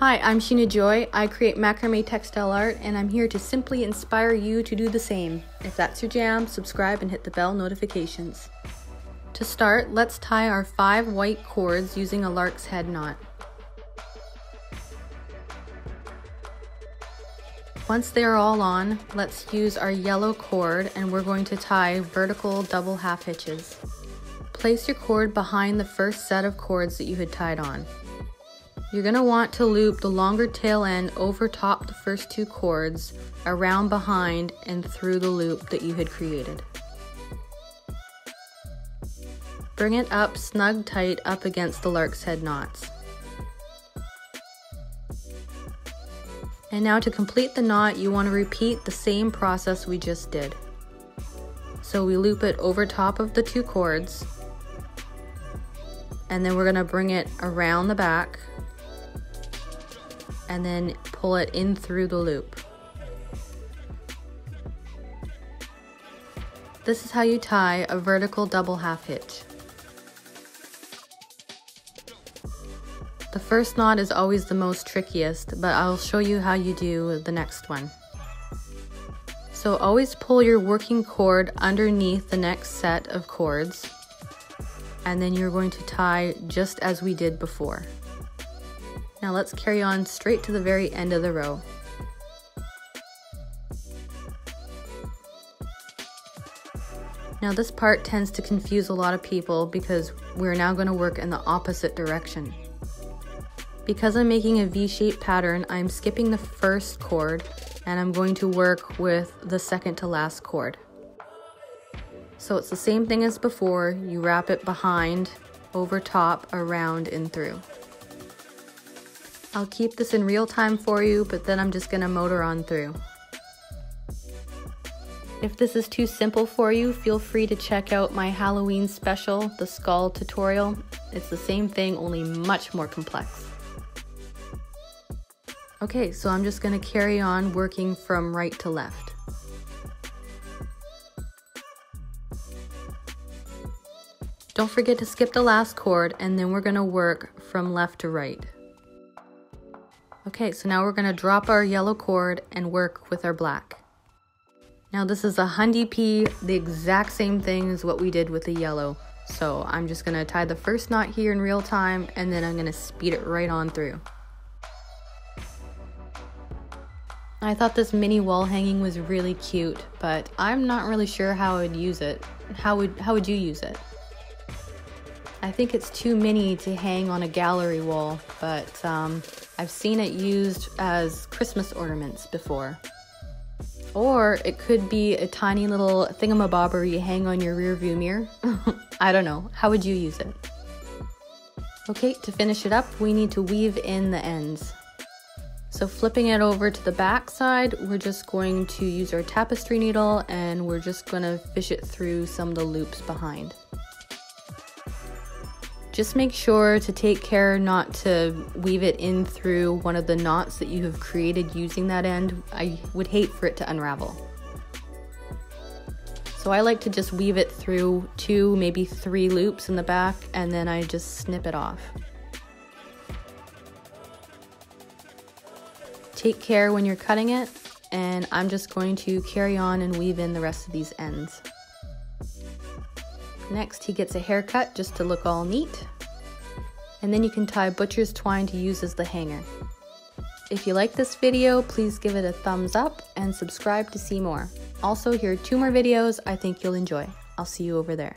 Hi, I'm Sheena Joy. I create macrame textile art, and I'm here to simply inspire you to do the same. If that's your jam, subscribe and hit the bell notifications. To start, let's tie our 5 white cords using a lark's head knot. Once they are all on, let's use our yellow cord and we're going to tie vertical double half hitches. Place your cord behind the first set of cords that you had tied on. You're going to want to loop the longer tail end over top the first 2 cords, around behind and through the loop that you had created. Bring it up snug tight up against the lark's head knots. And now to complete the knot, you want to repeat the same process we just did. So we loop it over top of the 2 cords, and then we're going to bring it around the back and then pull it in through the loop. This is how you tie a vertical double half hitch. The first knot is always the most trickiest, but I'll show you how you do the next one. So always pull your working cord underneath the next set of cords, and then you're going to tie just as we did before. Now let's carry on straight to the very end of the row. Now this part tends to confuse a lot of people because we're now going to work in the opposite direction. Because I'm making a V-shaped pattern, I'm skipping the first cord and I'm going to work with the second to last cord. So it's the same thing as before. You wrap it behind, over top, around, and through. I'll keep this in real time for you, but then I'm just going to motor on through. If this is too simple for you, feel free to check out my Halloween special, the skull tutorial. It's the same thing, only much more complex. Okay, so I'm just going to carry on working from right to left. Don't forget to skip the last cord, and then we're going to work from left to right. Okay, so now we're going to drop our yellow cord and work with our black. Now this is a hundy P, the exact same thing as what we did with the yellow. So I'm just going to tie the first knot here in real time, and then I'm going to speed it right on through. I thought this mini wall hanging was really cute, but I'm not really sure how I'd use it. How would you use it? I think it's too mini to hang on a gallery wall, but I've seen it used as Christmas ornaments before. Or it could be a tiny little thingamabobber you hang on your rear view mirror. I don't know. How would you use it? Okay, to finish it up, we need to weave in the ends. So flipping it over to the back side, we're just going to use our tapestry needle and we're just going to fish it through some of the loops behind. Just make sure to take care not to weave it in through one of the knots that you have created using that end. I would hate for it to unravel. So I like to just weave it through 2, maybe 3 loops in the back, and then I just snip it off. Take care when you're cutting it, and I'm just going to carry on and weave in the rest of these ends. Next, he gets a haircut just to look all neat. And then you can tie butcher's twine to use as the hanger. If you like this video, please give it a thumbs up and subscribe to see more. Also, here are 2 more videos I think you'll enjoy. I'll see you over there.